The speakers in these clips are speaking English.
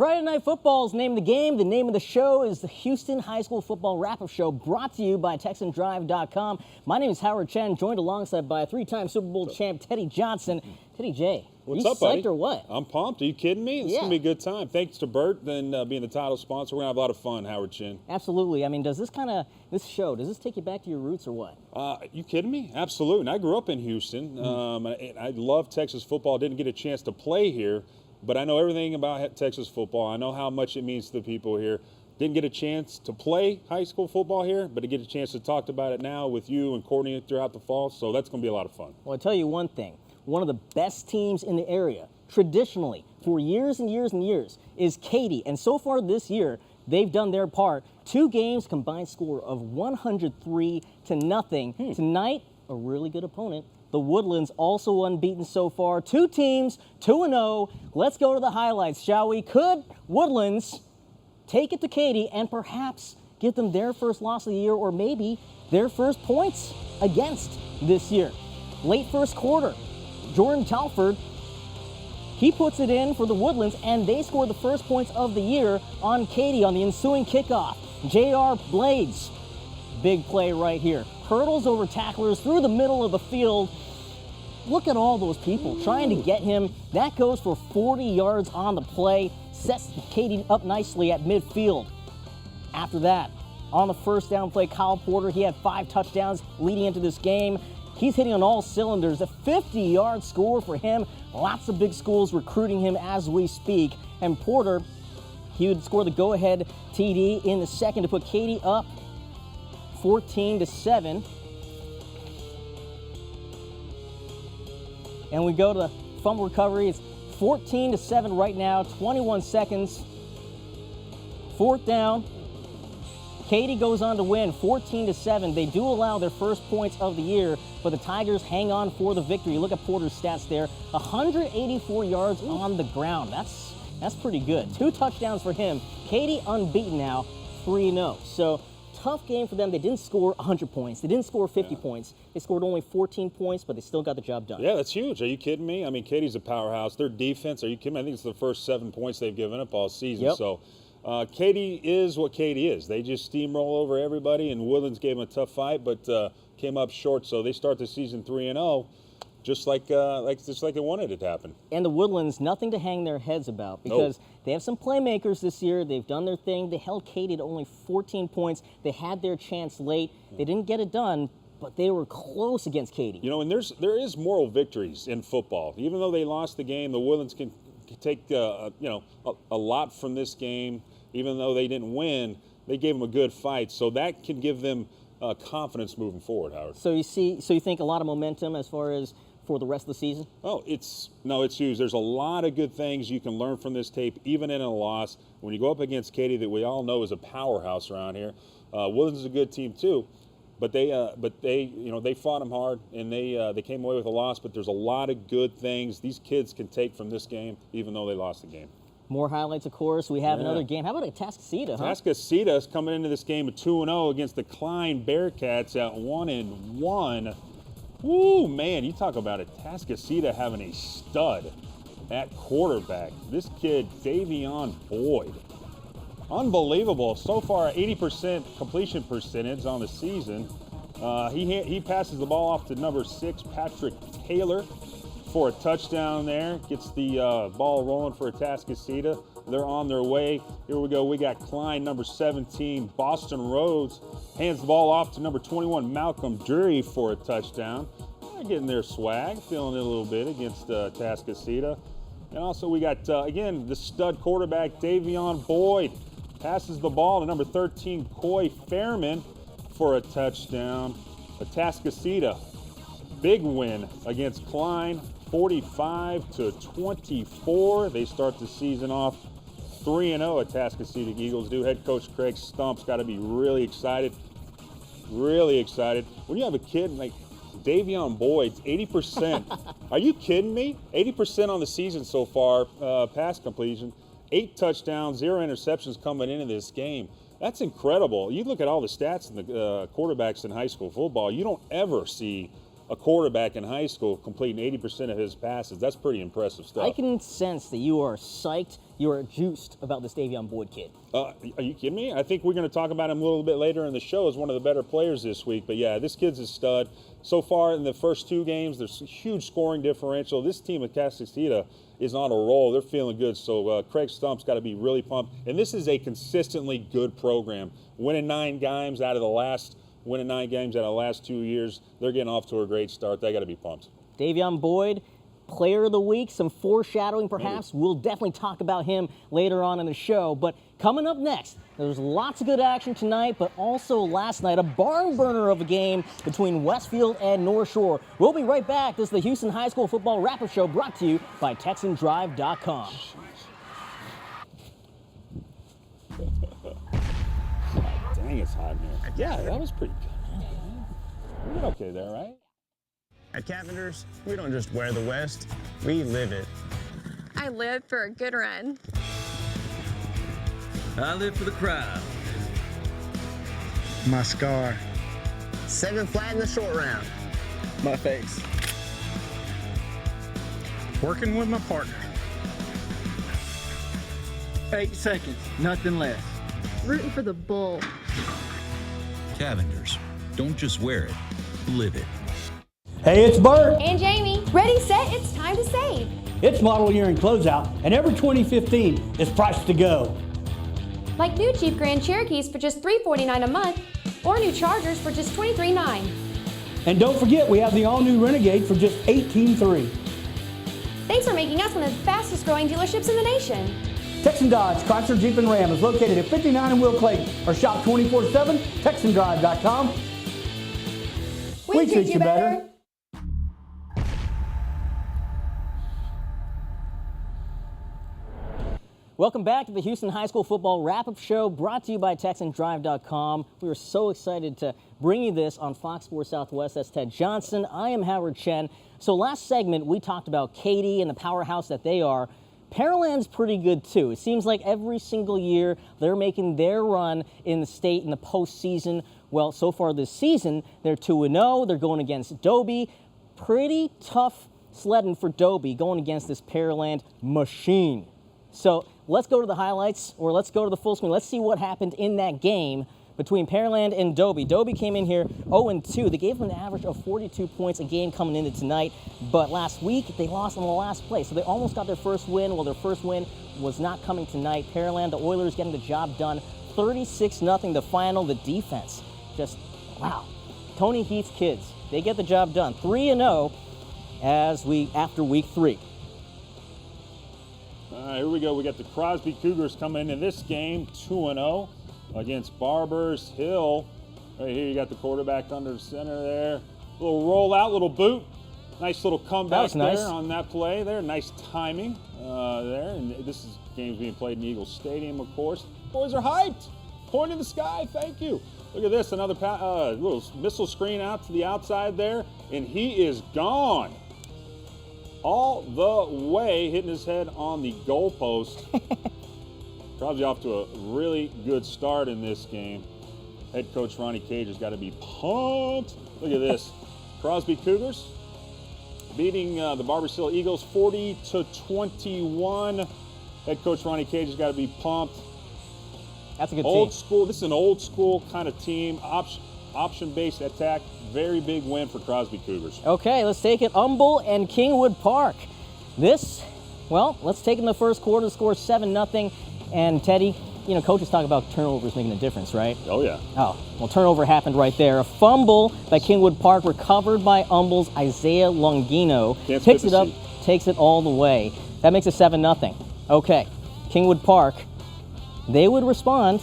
Friday Night Football is named the game. The name of the show is the Houston High School Football Wrap-Up Show, brought to you by TexanDrive.com. My name is Howard Chen, joined alongside by three-time Super Bowl champ Teddy Johnson. Teddy J, what's up, buddy? Psyched or what? I'm pumped. Are you kidding me? It's going to be a good time. Thanks to Bert and being the title sponsor. We're going to have a lot of fun, Howard Chen. Absolutely. I mean, does this show, does this take you back to your roots or what? You kidding me? Absolutely. And I grew up in Houston. I love Texas football. Didn't get a chance to play here, but I know everything about Texas football. I know how much it means to the people here. Didn't get a chance to play high school football here, but to get a chance to talk about it now with you and Courtney throughout the fall, so that's going to be a lot of fun. Well, I'll tell you one thing. One of the best teams in the area, traditionally, for years and years and years, is Katy. And so far this year, they've done their part. 2 games, combined score of 103-0. Tonight, a really good opponent. The Woodlands also unbeaten so far. 2 teams, 2-0. Let's go to the highlights, shall we? Could Woodlands take it to Katy and perhaps get them their first loss of the year, or maybe their first points against this year? Late first quarter, Jordan Talford, he puts it in for the Woodlands, and they score the first points of the year on Katy on the ensuing kickoff. J.R. Blades, big play right here. Hurdles over tacklers through the middle of the field. Look at all those people trying to get him. That goes for 40 yards on the play. Sets Katy up nicely at midfield. After that, on the first down play, Kyle Porter, he had 5 touchdowns leading into this game. He's hitting on all cylinders. A 50-yard score for him. Lots of big schools recruiting him as we speak. And Porter, he would score the go-ahead TD in the second to put Katy up 14-7. And we go to the fumble recovery. It's 14-7 right now, 21 seconds. 4th down. Katy goes on to win 14-7. They do allow their first points of the year, but the Tigers hang on for the victory. Look at Porter's stats there. 184 yards on the ground. That's pretty good. 2 touchdowns for him. Katy unbeaten now, 3-0. So tough game for them. They didn't score 100 points. They didn't score 50 points. They scored only 14 points, but they still got the job done. Yeah, that's huge. Are you kidding me? I mean, Katy's a powerhouse. Their defense, are you kidding me? I think it's the first 7 points they've given up all season. Yep. So Katy is what Katy is. They just steamroll over everybody, and Woodlands gave them a tough fight, but came up short. So they start the season 3-0, just like they wanted it to happen. And the Woodlands, nothing to hang their heads about, because they have some playmakers this year. They've done their thing. They held Katy to only 14 points. They had their chance late. They didn't get it done, but they were close against Katy. You know, and there is moral victories in football. Even though they lost the game, the Woodlands can take a lot from this game. Even though they didn't win, they gave them a good fight, so that can give them confidence moving forward, Howard. So you think a lot of momentum as far as for the rest of the season? Oh, it's huge. There's a lot of good things you can learn from this tape, even in a loss. When you go up against Katy, that we all know is a powerhouse around here. Woodlands is a good team too, but they fought them hard, and they came away with a loss. But there's a lot of good things these kids can take from this game, even though they lost the game. More highlights, of course. We have another game. How about Atascocita, huh? Atascocita is coming into this game at 2-0 against the Klein Bearcats at 1-1. Woo, man, you talk about Atascocita having a stud at quarterback. This kid, Davion Boyd. Unbelievable. So far, 80% completion percentage on the season. He passes the ball off to number 6, Patrick Taylor, for a touchdown there. Gets the ball rolling for Atascocita. They're on their way. Here we go. We got Klein, number 17, Boston Rhodes. Hands the ball off to number 21, Malcolm Drury, for a touchdown. They're getting their swag, feeling it a little bit against Atascocita. And also we got, again, the stud quarterback, Davion Boyd. Passes the ball to number 13, Coy Fairman, for a touchdown. Atascocita, big win against Klein, 45-24. They start the season off 3-0. Atascocita Eagles do. Head coach Craig Stump's got to be really excited. Really excited. When you have a kid like Davion Boyd, 80%. Are you kidding me? 80% on the season so far, pass completion. 8 touchdowns, 0 interceptions coming into this game. That's incredible. You look at all the stats in the quarterbacks in high school football, you don't ever see a quarterback in high school completing 80% of his passes. That's pretty impressive stuff. I can sense that you are psyched. you are juiced about this Davion Boyd kid. Are you kidding me? I think we're going to talk about him a little bit later in the show as one of the better players this week. But yeah, this kid's a stud. So far in the first 2 games, there's a huge scoring differential. This team at Casasita is on a roll. They're feeling good. So Craig Stump's got to be really pumped. And this is a consistently good program. Winning 9 games out of the last 2 years. They're getting off to a great start. They got to be pumped. Davion Boyd, Player of the Week, some foreshadowing perhaps. We'll definitely talk about him later on in the show. But coming up next, there's lots of good action tonight, but also last night, a barn burner of a game between Westfield and North Shore. We'll be right back. This is the Houston High School Football Wrap-Up Show brought to you by TexanDrive.com. Dang, it's hot in here. Yeah, that was pretty good. We did okay there, right? At Cavender's, we don't just wear the West, we live it. I live for a good run. I live for the crowd. My scar. 7 flat in the short round. My face. Working with my partner. 8 seconds, nothing less. Rooting for the bull. Cavender's. Don't just wear it, live it. Hey, it's Bert. And Jamie. Ready, set, it's time to save. It's model year and closeout, and every 2015 is priced to go. Like new Jeep Grand Cherokees for just $349 a month, or new Chargers for just $23.9. And don't forget, we have the all-new Renegade for just $18,300. Thanks for making us one of the fastest growing dealerships in the nation. Texan Dodge, Chrysler, Jeep, and Ram is located at 59 in Will Clayton, or shop 24/7, TexanDrive.com. We treat you better. Welcome back to the Houston High School Football Wrap-Up Show brought to you by TexanDrive.com. We are so excited to bring you this on Fox Sports Southwest. That's Ted Johnson. I am Howard Chen. So last segment, we talked about Katy and the powerhouse that they are. Pearland's pretty good, too. It seems like every single year they're making their run in the state in the postseason. Well, so far this season, they're 2-0. They're going against Dobie. Pretty tough sledding for Dobie going against this Pearland machine. So let's go to the highlights, or let's go to the full screen. Let's see what happened in that game between Pearland and Dobie. Dobie came in here 0-2. They gave them an average of 42 points a game coming into tonight. But last week, they lost in the last play. So they almost got their first win. Well, their first win was not coming tonight. Pearland, the Oilers getting the job done. 36-0 the final. The defense, just, wow. Tony Heath's kids, they get the job done. 3-0 after week 3. All right, here we go. We got the Crosby Cougars coming in this game, 2-0 against Barbers Hill. Right here, you got the quarterback under the center there. Little rollout, little boot. Nice little comeback there on that play there. Nice timing there. And this is games being played in Eagle Stadium, of course. Boys are hyped. Point in the sky. Thank you. Look at this. Another little missile screen out to the outside there. And he is gone. All the way, hitting his head on the goalpost. Crosby off to a really good start in this game. Head coach Ronnie Cage has got to be pumped. Look at this. Crosby Cougars beating the Barbers Hill Eagles 40-21. Head coach Ronnie Cage has got to be pumped. That's a good old team. School. This is an old school kind of team. Option-based attack. Very big win for Crosby Cougars. Okay, let's take it. Humble and Kingwood Park. This, well, let's take it in the first quarter. The score 7-0. And Teddy, you know, coaches talk about turnovers making a difference, right? Oh, yeah. Oh, well, turnover happened right there. A fumble by Kingwood Park, recovered by Humble's Isaiah Longino. Picks it up, takes it all the way. That makes it 7-0. Okay, Kingwood Park, they would respond.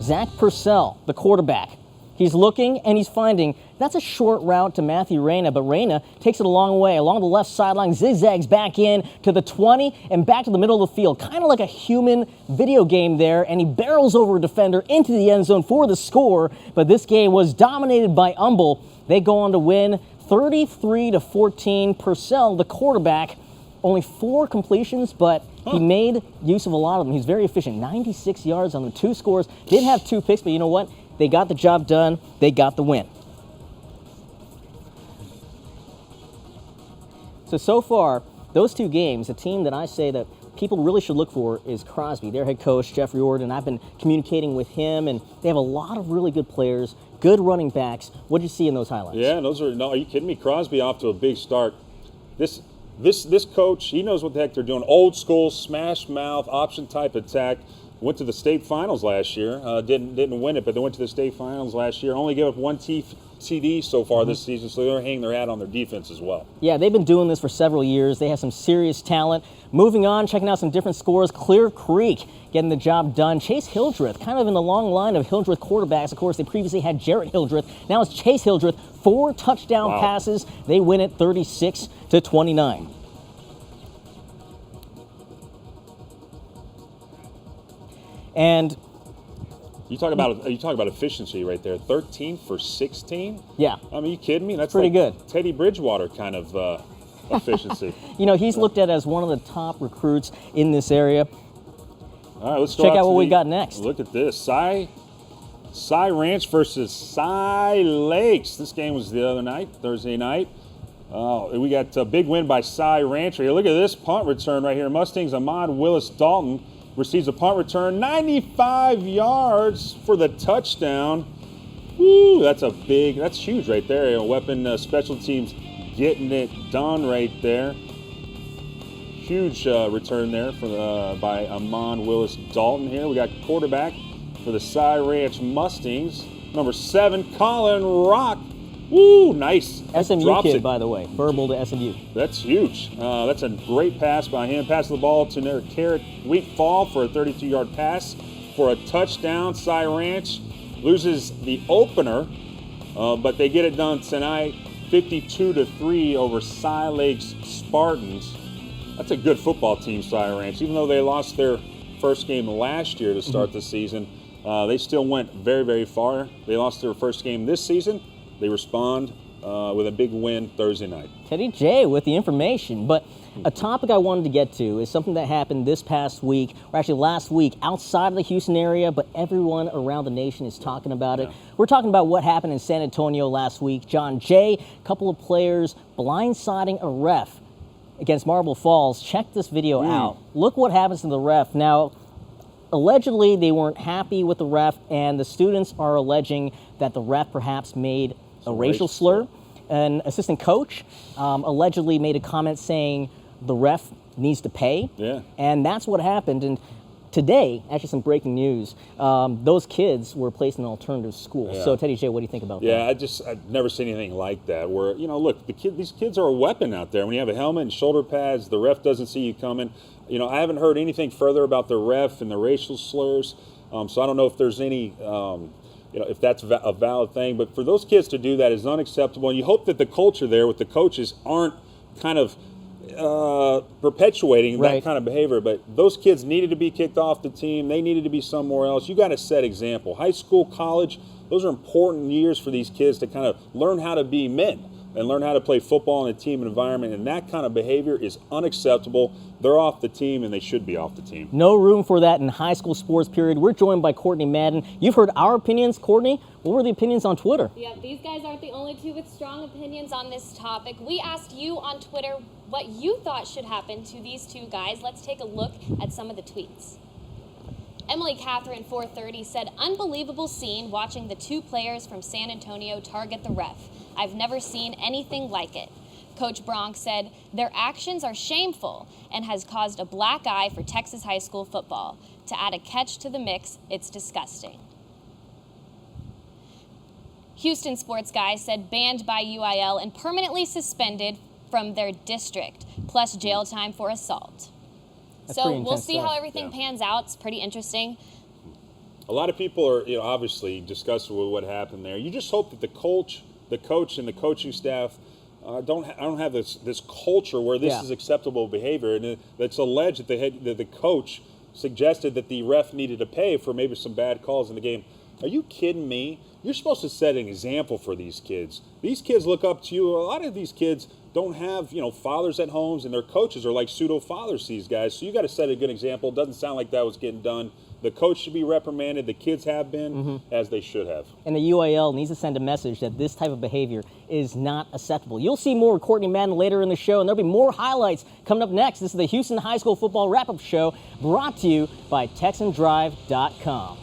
Zach Purcell, the quarterback. He's looking and he's finding. That's a short route to Matthew Reyna, but Reyna takes it a long way along the left sideline, zigzags back in to the 20 and back to the middle of the field, kind of like a human video game there, and he barrels over a defender into the end zone for the score. But this game was dominated by Humble. They go on to win 33-14. Purcell, the quarterback, only 4 completions, but he made use of a lot of them. He's very efficient. 96 yards on the 2 scores. Did have 2 picks, but you know what? They got the job done. They got the win. So far, those two games, a team that I say that people really should look for is Crosby. Their head coach, Jeffrey Orton, I've been communicating with him, and they have a lot of really good players, good running backs. What did you see in those highlights? Yeah, are you kidding me? Crosby off to a big start. This coach, he knows what the heck they're doing. Old school, smash mouth, option type attack. Went to the state finals last year. Didn't win it, but they went to the state finals last year. Only gave up one TD so far this season, so they're hanging their hat on their defense as well. Yeah, they've been doing this for several years. They have some serious talent. Moving on, checking out some different scores. Clear Creek getting the job done. Chase Hildreth, kind of in the long line of Hildreth quarterbacks. Of course, they previously had Jarrett Hildreth. Now it's Chase Hildreth. 4 touchdown passes. They win it 36-29. And you talk about efficiency right there. 13 for 16. Yeah, I mean, you kidding me? That's pretty like good. Teddy Bridgewater kind of efficiency. You know, he's looked at as one of the top recruits in this area. All right, let's check out what we got next. Look at this. Cy Ranch versus Cy Lakes. This game was the other night, Thursday night. We got a big win by Cy Ranch here. Look at this punt return right here. Mustangs Ahmad Willis Dalton receives a punt return, 95 yards for the touchdown. Woo, that's huge right there. Weapon special teams getting it done right there. Huge return there by Ahmad Willis Dalton here. We got quarterback for the Cy Ranch Mustangs, number 7, Colin Rock. Woo, nice. SMU kid, by the way. Verbal to SMU. That's huge. That's a great pass by him. Pass the ball to their Carrot Wheatfall for a 32-yard pass for a touchdown. Cy Ranch loses the opener, but they get it done tonight, 52-3 over Cy Lakes Spartans. That's a good football team, Cy Ranch. Even though they lost their first game last year to start the season, they still went very, very far. They lost their first game this season. They respond with a big win Thursday night. Teddy J with the information. But a topic I wanted to get to is something that happened this past week, or actually last week, outside of the Houston area, but everyone around the nation is talking about it. We're talking about what happened in San Antonio last week. John Jay, a couple of players blindsiding a ref against Marble Falls. Check this video out. Look what happens to the ref. Now, allegedly, they weren't happy with the ref, and the students are alleging that the ref perhaps made a racial slur. An assistant coach allegedly made a comment saying the ref needs to pay. Yeah. And that's what happened. And today, actually some breaking news, those kids were placed in an alternative school. Yeah. So Teddy J, what do you think about that? Yeah, I've never seen anything like that where, look, these kids are a weapon out there. When you have a helmet and shoulder pads, the ref doesn't see you coming. I haven't heard anything further about the ref and the racial slurs. So I don't know if there's any, if that's a valid thing. But for those kids to do that is unacceptable. And you hope that the culture there with the coaches aren't kind of perpetuating that kind of behavior. But those kids needed to be kicked off the team. They needed to be somewhere else. You got to set example. High school, college, those are important years for these kids to kind of learn how to be men and learn how to play football in a team environment. And that kind of behavior is unacceptable. They're off the team, and they should be off the team. No room for that in high school sports, period. We're joined by Courtney Madden. You've heard our opinions. Courtney, what were the opinions on Twitter? Yeah, these guys aren't the only two with strong opinions on this topic. We asked you on Twitter what you thought should happen to these two guys. Let's take a look at some of the tweets. Emily Catherine 430 said, "Unbelievable scene watching the two players from San Antonio target the ref. I've never seen anything like it." Coach Bronx said, "Their actions are shameful and has caused a black eye for Texas high school football. To add a catch to the mix, it's disgusting." Houston sports guy said, "Banned by UIL and permanently suspended from their district, plus jail time for assault." That's so we'll see how everything pans out. It's pretty interesting. A lot of people are, obviously disgusted with what happened there. You just hope that the coach and the coaching staff don't have this culture where this is acceptable behavior. And it's alleged that the coach suggested that the ref needed to pay for maybe some bad calls in the game. Are you kidding me? You're supposed to set an example for these kids. These kids look up to you. A lot of these kids don't have, fathers at homes, and their coaches are like pseudo fathers to these guys. So you got to set a good example. It doesn't sound like that was getting done The coach should be reprimanded. The kids have been, as they should have. And the UIL needs to send a message that this type of behavior is not acceptable. You'll see more of Courtney Madden later in the show, and there'll be more highlights coming up next. This is the Houston High School Football Wrap-Up Show, brought to you by TexanDrive.com.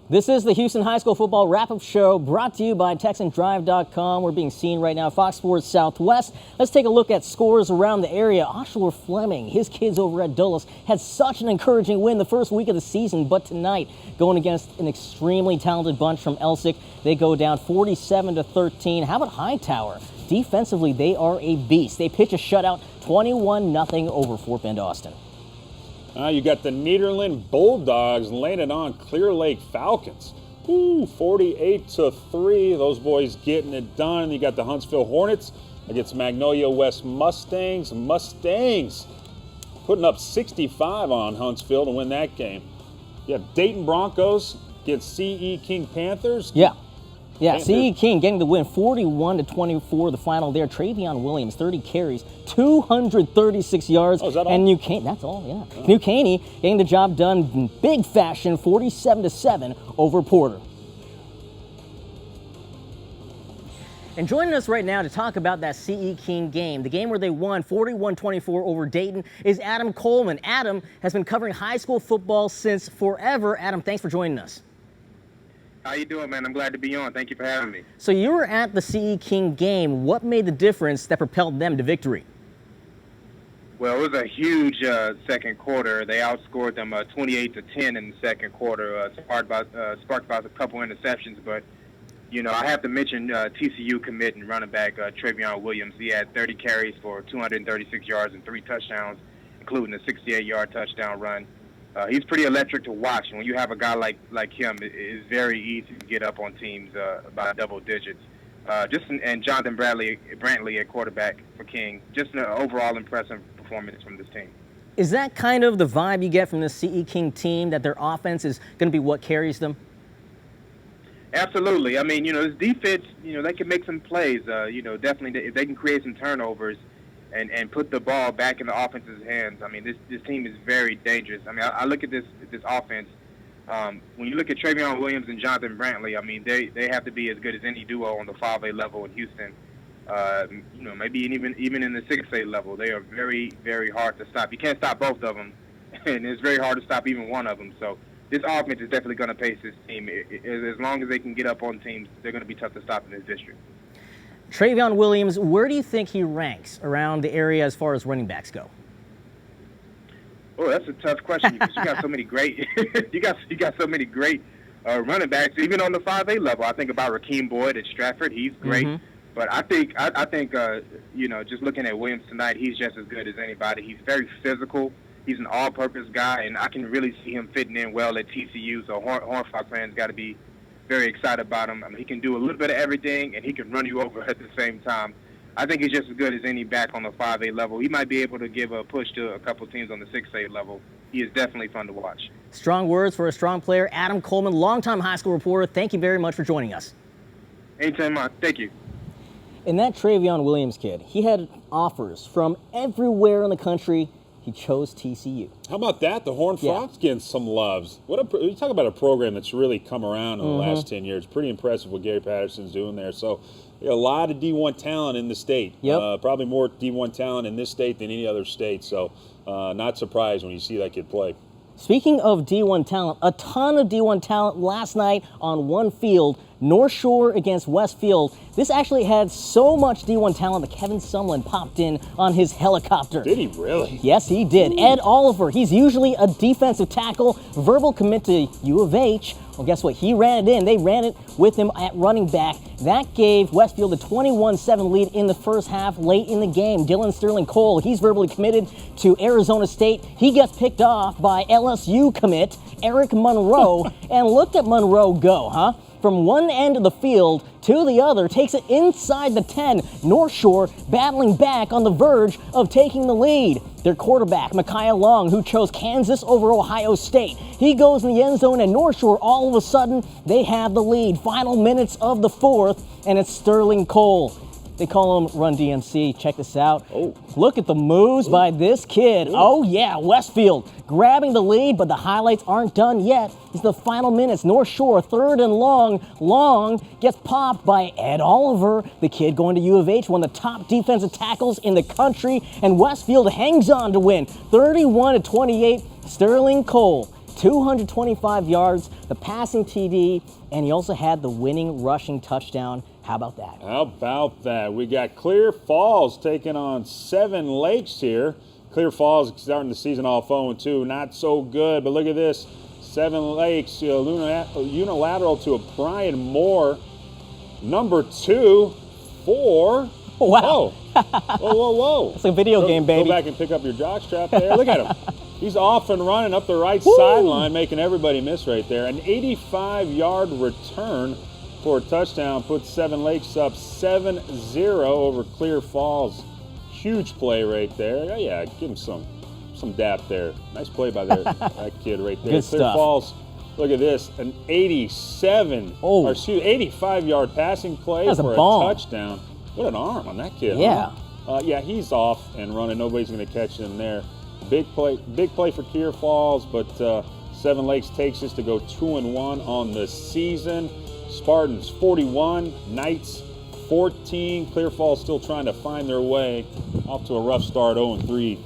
This is the Houston High School Football Wrap-Up Show, brought to you by TexanDrive.com. We're being seen right now, Fox Sports Southwest. Let's take a look at scores around the area. Oshawa Fleming, his kids over at Dulles, had such an encouraging win the first week of the season, but tonight, going against an extremely talented bunch from Elsick, they go down 47-13. How about Hightower? Defensively, they are a beast. They pitch a shutout, 21-0 over Fort Bend Austin. You got the Nederland Bulldogs laying it on Clear Lake Falcons. 48-3. Those boys getting it done. You got the Huntsville Hornets against Magnolia West Mustangs. Mustangs putting up 65 on Huntsville to win that game. You have Dayton Broncos against CE King Panthers. Yeah, C.E. King getting the win, 41-24, the final there. Travion Williams, 30 carries, 236 yards. Oh, is that all? And New Caney, that's all, yeah. Oh. New Caney getting the job done in big fashion, 47-7 over Porter. And joining us right now to talk about that C.E. King game, the game where they won 41-24 over Dayton, is Adam Coleman. Adam has been covering high school football since forever. Adam, thanks for joining us. How you doing, man? I'm glad to be on. Thank you for having me. So you were at the C.E. King game. What made the difference that propelled them to victory? Well, it was a huge second quarter. They outscored them 28-10 in the second quarter. Sparked about a couple interceptions, but you know, I have to mention TCU commit and running back Travion Williams. He had 30 carries for 236 yards and 3 touchdowns, including a 68-yard touchdown run. He's pretty electric to watch, and when you have a guy like him, it's very easy to get up on teams by double digits. And Jonathan Brantley at quarterback for King. Just an overall impressive performance from this team. Is that kind of the vibe you get from the C.E. King team, that their offense is going to be what carries them? Absolutely. I mean, you know, this defense, you know, they can make some plays. You know, definitely if they can create some turnovers and put the ball back in the offense's hands. I mean, this team is very dangerous. I mean, I look at this offense. When you look at Travion Williams and Jonathan Brantley, I mean, they have to be as good as any duo on the 5A level in Houston. You know, maybe even in the 6A level. They are very, very hard to stop. You can't stop both of them, and it's very hard to stop even one of them. So this offense is definitely going to pace this team. As long as they can get up on teams, they're going to be tough to stop in this district. Travion Williams, where do you think he ranks around the area as far as running backs go? Oh, that's a tough question because you got so many great, you got so many great running backs, even on the 5A level. I think about Rakeem Boyd at Stratford. He's great, but I think you know, just looking at Williams tonight, he's just as good as anybody. He's very physical. He's an all-purpose guy, and I can really see him fitting in well at TCU. So Horn Frogs fans got to be very excited about him. I mean, he can do a little bit of everything, and he can run you over at the same time. I think he's just as good as any back on the 5A level. He might be able to give a push to a couple teams on the 6A level. He is definitely fun to watch. Strong words for a strong player. Adam Coleman, longtime high school reporter, thank you very much for joining us. Anytime, thank you. And that Travion Williams kid, he had offers from everywhere in the country. He chose TCU. How about that? The Horned Frogs getting some loves. You talk about a program that's really come around in the last 10 years. Pretty impressive what Gary Patterson's doing there. So a lot of D1 talent in the state. Probably more D1 talent in this state than any other state. So not surprised when you see that kid play. Speaking of D1 talent, a ton of D1 talent last night on one field, North Shore against Westfield. This actually had so much D1 talent that Kevin Sumlin popped in on his helicopter. Did he really? Yes, he did. Ooh. Ed Oliver, he's usually a defensive tackle, verbal commit to U of H. Well, guess what? He ran it in. They ran it with him at running back. That gave Westfield a 21-7 lead in the first half late in the game. Dylan Sterling Cole, he's verbally committed to Arizona State. He gets picked off by LSU commit Eric Monroe. And look at Monroe go, huh? From one end of the field to the other, takes it inside the 10. North Shore battling back on the verge of taking the lead. Their quarterback, Micaiah Long, who chose Kansas over Ohio State. He goes in the end zone, and North Shore, all of a sudden, they have the lead. Final minutes of the fourth, and it's Sterling Cole. They call him Run DMC. Check this out. Oh. Look at the moves by this kid. Oh, yeah, Westfield grabbing the lead, but the highlights aren't done yet. It's the final minutes. North Shore, 3rd and long. Long gets popped by Ed Oliver. The kid going to U of H, one of the top defensive tackles in the country, and Westfield hangs on to win. 31-28, Sterling Cole. 225 yards, the passing TD, and he also had the winning rushing touchdown. How about that? How about that? We got Clear Falls taking on Seven Lakes here. Clear Falls starting the season off 0-2. Not so good, but look at this. Seven Lakes, unilateral to a Brian Moore. Number 2 for... Wow. Whoa. It's a video game, baby. Go back and pick up your jockstrap there. Look at him. He's off and running up the right sideline, making everybody miss right there. An 85-yard return for a touchdown puts Seven Lakes up 7-0 over Clear Falls. Huge play right there. Oh, yeah, give him some dap there. Nice play by that kid right there. Good Clear stuff. Falls, look at this, an 85-yard passing play That's for a a bomb. touchdown. What an arm on that kid. Yeah. Huh? Yeah, he's off and running. Nobody's going to catch him there. Big play for Clear Falls, but Seven Lakes takes us to go 2-1 on the season. Spartans 41, Knights 14. Clear Falls still trying to find their way. Off to a rough start, 0-3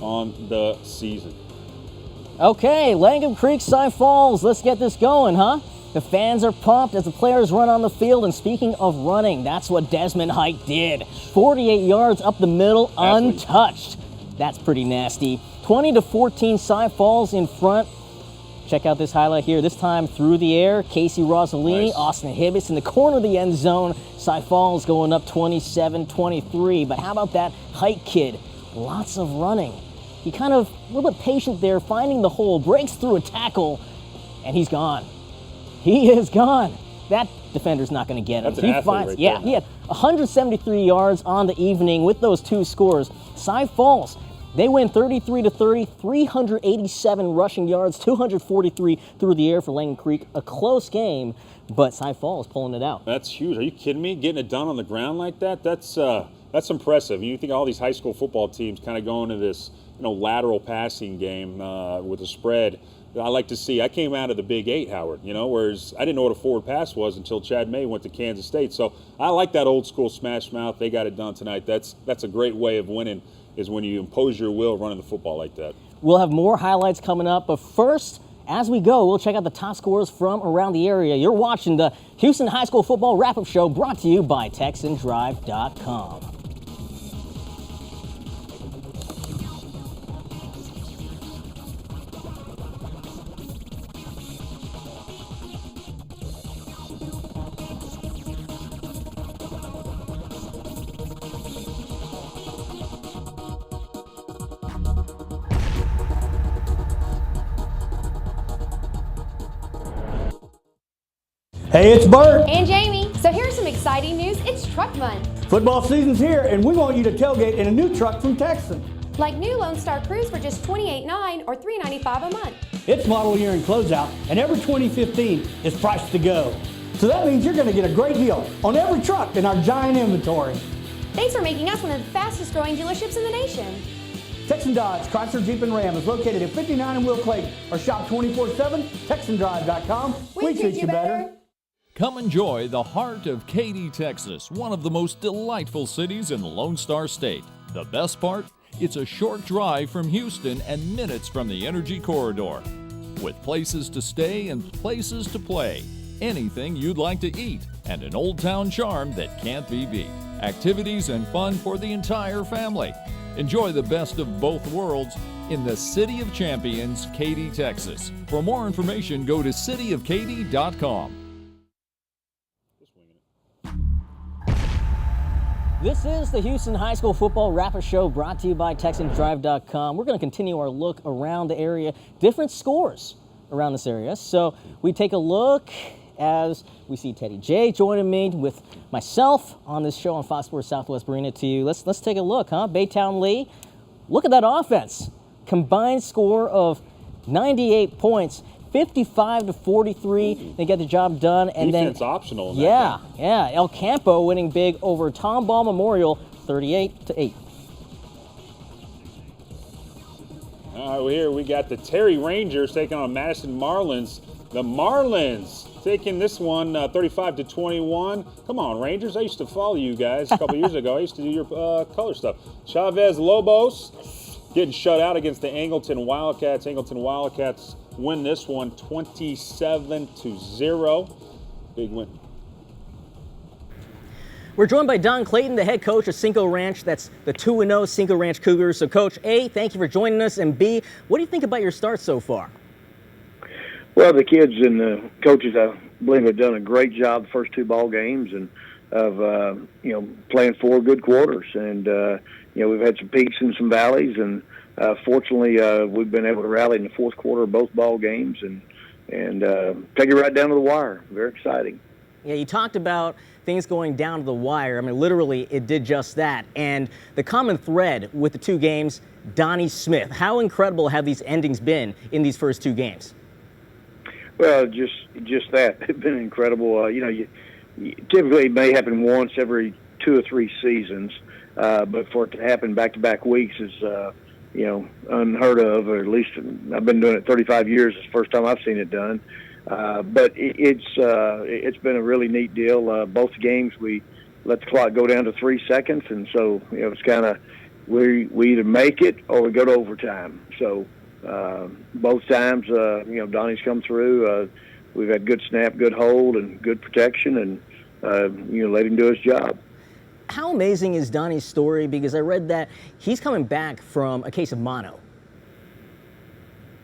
on the season. Okay, Langham Creek, Cy Falls. Let's get this going, huh? The fans are pumped as the players run on the field. And speaking of running, that's what Desmond Hike did. 48 yards up the middle, untouched. That's pretty nasty. 20-14, Cy Falls in front. Check out this highlight here. This time through the air, Casey Rossellini, Nice. Austin Hibbets in the corner of the end zone. Cy Falls going up 27-23. But how about that Hike kid? Lots of running. He kind of a little bit patient there, finding the hole, breaks through a tackle, and he's gone. He is gone. That defender's not going to get him. That's an athlete right yeah, there. he had 173 yards on the evening with those 2 scores. Cy Falls, they win 33-30, 387 rushing yards, 243 through the air for Langham Creek. A close game, but Cy Falls pulling it out. That's huge. Are you kidding me? Getting it done on the ground like that? That's impressive. You think all these high school football teams kind of go into this, lateral passing game with a spread. I like to see. I came out of the Big 8, Howard, whereas I didn't know what a forward pass was until Chad May went to Kansas State. So I like that old school smash mouth. They got it done tonight. That's a great way of winning, is when you impose your will running the football like that. We'll have more highlights coming up, but first, as we go, we'll check out the top scores from around the area. You're watching the Houston High School Football Wrap-Up Show, brought to you by TexanDrive.com. Hey, it's Bert. And Jamie. So here's some exciting news. It's Truck Month. Football season's here, and we want you to tailgate in a new truck from Texan. Like new Lone Star Cruise for just $28.9 or $395 a month. It's model year and closeout, and every 2015 is priced to go. So that means you're going to get a great deal on every truck in our giant inventory. Thanks for making us one of the fastest growing dealerships in the nation. Texan Dodge, Chrysler, Jeep, and Ram is located at 59 in Will Clayton, or shop 24/7, TexanDrive.com. We treat you better. Come enjoy the heart of Katy, Texas, one of the most delightful cities in the Lone Star State. The best part? It's a short drive from Houston and minutes from the Energy Corridor. With places to stay and places to play, anything you'd like to eat, and an old town charm that can't be beat. Activities and fun for the entire family. Enjoy the best of both worlds in the City of Champions, Katy, Texas. For more information, go to cityofkaty.com. This is the Houston High School Football Wrap-Up Show, brought to you by TexanDrive.com. We're going to continue our look around the area, different scores around this area. So we take a look as we see Teddy J joining me with myself on this show on Fox Sports Southwest, bringing it to you. Let's take a look, huh? Baytown Lee, look at that offense. Combined score of 98 points, 55-43. They get the job done. And Defense then optional in that yeah. El Campo winning big over Tom Ball Memorial, 38-8. All right, here we got the Terry Rangers taking on Madison Marlins. The Marlins taking this one 35-21. Come on, Rangers. I used to follow you guys a couple years ago. I used to do your color stuff. Chavez Lobos getting shut out against the Angleton Wildcats. Angleton Wildcats win this one 27-0. Big win. We're joined by Don Clayton, the head coach of Cinco Ranch. That's the 2-0 Cinco Ranch Cougars. So, Coach, A, thank you for joining us, and B, what do you think about your start so far? Well, the kids and the coaches, I believe, have done a great job the first two ball games and of playing 4 good quarters. And we've had some peaks and some valleys, and fortunately, we've been able to rally in the fourth quarter of both ball games and take it right down to the wire. Very exciting. Yeah, you talked about things going down to the wire. I mean, literally, it did just that. And the common thread with the 2 games, Donnie Smith. How incredible have these endings been in these first 2 games? Well, just that. It's been incredible. Typically it may happen once every 2 or 3 seasons, but for it to happen back-to-back weeks is, unheard of, or at least I've been doing it 35 years. It's the first time I've seen it done. But it's been a really neat deal. Both games we let the clock go down to 3 seconds, and so it's kind of we either make it or we go to overtime. So both times, Donnie's come through. We've had good snap, good hold, and good protection, and let him do his job. How amazing is Donnie's story? Because I read that he's coming back from a case of mono.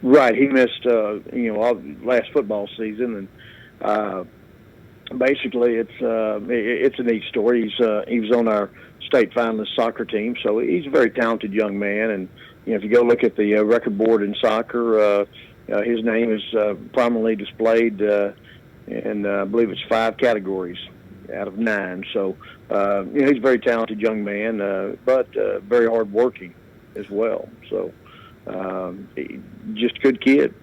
Right, he missed all last football season, and basically it's a neat story. He was on our state finalist soccer team, so he's a very talented young man. And if you go look at the record board in soccer, his name is prominently displayed in I believe it's 5 categories out of 9. So he's a very talented young man, but very hardworking as well. So. Just a good kid.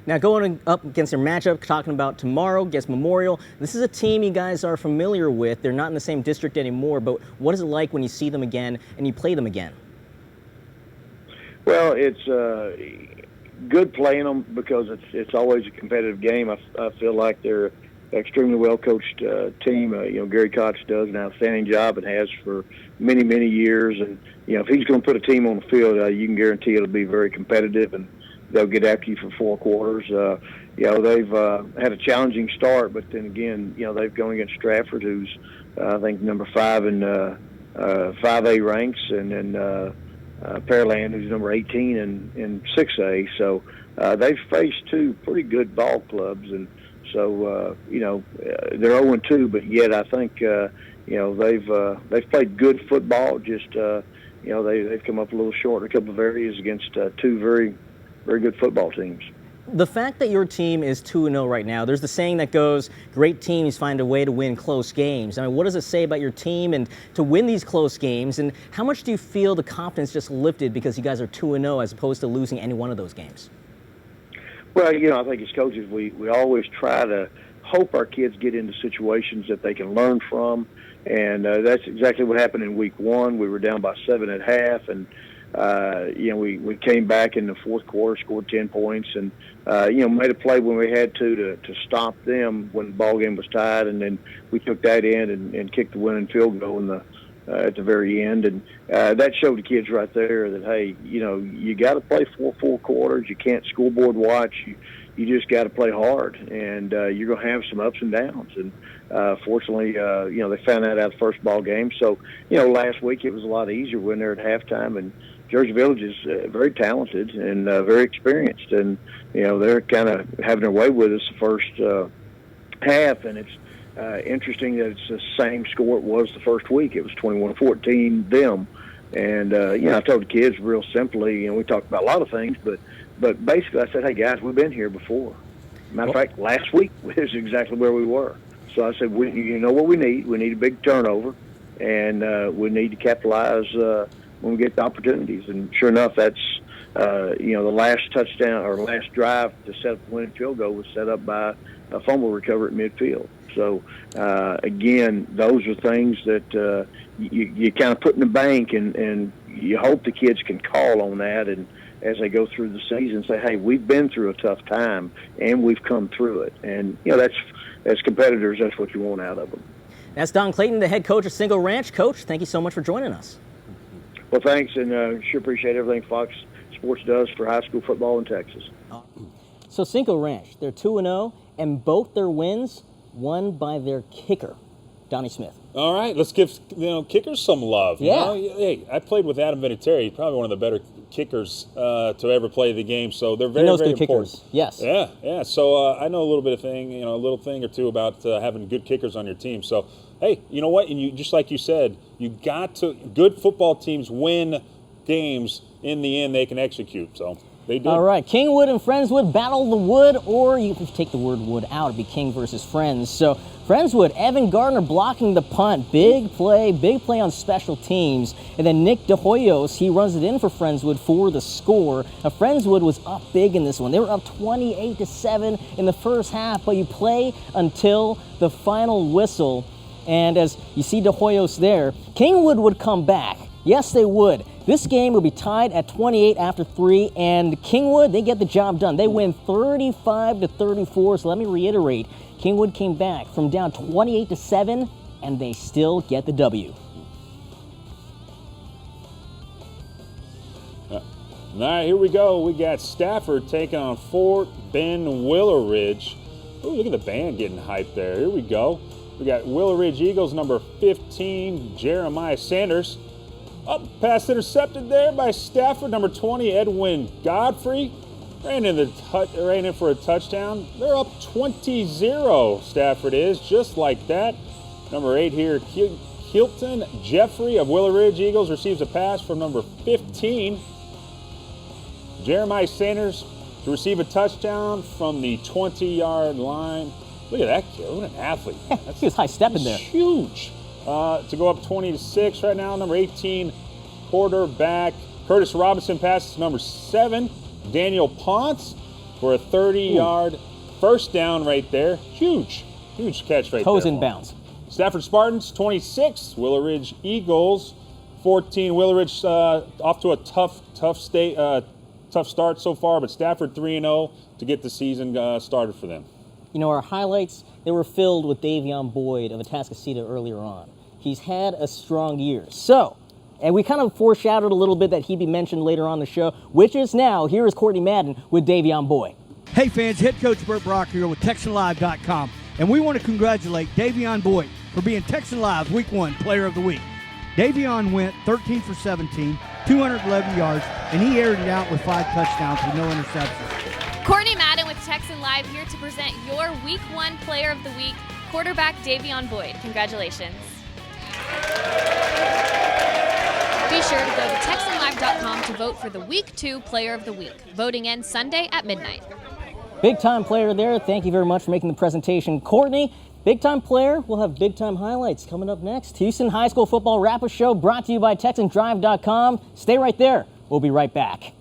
Now, going up against their matchup, talking about tomorrow against Memorial, this is a team you guys are familiar with. They're not in the same district anymore, but what is it like when you see them again and you play them again? Well, it's good playing them because it's always a competitive game. I feel like they're an extremely well-coached team. Gary Cox does an outstanding job and has for many, many years. And, if he's going to put a team on the field, you can guarantee it'll be very competitive, and they'll get after you for 4 quarters. They've had a challenging start, but then again, they've gone against Stratford, who's, I think, number 5 in 5A ranks, and then Pearland, who's number 18 in 6A. So they've faced 2 pretty good ball clubs, and so, they're 0-2, but yet I think, they've played good football. Just, they've come up a little short in a couple of areas against 2 very, very good football teams. The fact that your team is 2-0 right now, there's the saying that goes, great teams find a way to win close games. I mean, what does it say about your team and to win these close games? And how much do you feel the confidence just lifted because you guys are 2-0 as opposed to losing any one of those games? Well, I think as coaches, we always try to hope our kids get into situations that they can learn from, and that's exactly what happened in week 1. We were down by 7 at half, and we came back in the fourth quarter, scored 10 points, and made a play when we had to stop them when the ball game was tied, and then we took that in and kicked the winning field goal in the at the very end, and that showed the kids right there that, hey, you got to play 4 full quarters. You can't scoreboard watch. You just got to play hard, and you're going to have some ups and downs. And fortunately, they found that out the first ball game. So, last week it was a lot easier when they're at halftime, and Jersey Village is very talented and very experienced, and they're kind of having their way with us the first half, and it's interesting that it's the same score it was the first week. It was 21-14 them. And, I told the kids real simply, we talked about a lot of things, but basically I said, hey, guys, we've been here before. Matter of fact, last week is exactly where we were. So I said, you know what we need? We need a big turnover, and we need to capitalize when we get the opportunities. And sure enough, that's The last touchdown or last drive to set up the winning field goal was set up by a fumble recovery at midfield. So, again, those are things that you kind of put in the bank, and you hope the kids can call on that, and as they go through the season, say, hey, we've been through a tough time, and we've come through it. And, that's, as competitors, that's what you want out of them. That's Don Clayton, the head coach of Cinco Ranch. Coach, thank you so much for joining us. Well, thanks, and sure appreciate everything Fox Sports does for high school football in Texas. So Cinco Ranch, they're 2-0, and both their wins won by their kicker, Donnie Smith. All right, let's give kickers some love. Yeah. Hey, I played with Adam Vinatieri. He's probably one of the better kickers to ever play the game. So they're very, very important. Kickers. Yes. Yeah. So I know a little bit of thing, a little thing or two about having good kickers on your team. So hey, you know what? And you just like you said, good football teams win games. In the end, they can execute. So they do. All right, Kingwood and Friendswood battle the wood, or you can take the word wood out. It'd be King versus Friends. So Friendswood, Evan Gardner blocking the punt. Big play on special teams. And then Nick DeHoyos, he runs it in for Friendswood for the score. Now, Friendswood was up big in this one. They were up 28-7 in the first half, but you play until the final whistle. And as you see DeHoyos there, Kingwood would come back. Yes, they would. This game will be tied at 28 after 3, and Kingwood, they get the job done. They win 35-34, so let me reiterate. Kingwood came back from down 28-7, and they still get the W. All right, here we go. We got Stafford taking on Fort Bend Willow Ridge. Ooh, look at the band getting hyped there. Here we go. We got Willow Ridge Eagles, number 15, Jeremiah Sanders. Up, pass intercepted there by Stafford, number 20, Edwin Godfrey. Ran in for a touchdown. They're up 20-0, Stafford is, just like that. Number 8 here, Hilton Jeffrey of Willow Ridge Eagles receives a pass from number 15. Jeremiah Sanders to receive a touchdown from the 20-yard line. Look at that kid, what an athlete. He was high-stepping there. Huge. To go up 20-6 right now, number 18, quarterback Curtis Robinson passes number 7, Daniel Ponce, for a 30-yard first down right there. Huge catch right there. Toes in bounds. Stafford Spartans, 26, Willow Ridge Eagles, 14. Willow Ridge off to a tough start so far, but Stafford 3-0 to get the season started for them. Our highlights, they were filled with Davion Boyd of Atascocita earlier on. He's had a strong year. So, and we kind of foreshadowed a little bit that he'd be mentioned later on the show, which is now, here is Courtney Madden with Davion Boyd. Hey fans, head coach Burt Brock here with TexanLive.com, and we want to congratulate Davion Boyd for being Texan Live's Week 1 Player of the Week. Davion went 13 for 17, 211 yards, and he aired it out with 5 touchdowns with no interceptions. Courtney Madden with Texan Live here to present your Week 1 Player of the Week, quarterback Davion Boyd. Congratulations. Be sure to go to TexanLive.com to vote for the Week 2 Player of the Week. Voting ends Sunday at midnight. Big-time player there. Thank you very much for making the presentation, Courtney. Big-time player. We'll have big-time highlights coming up next. Houston High School Football Wrap-Up Show brought to you by TexanDrive.com. Stay right there. We'll be right back.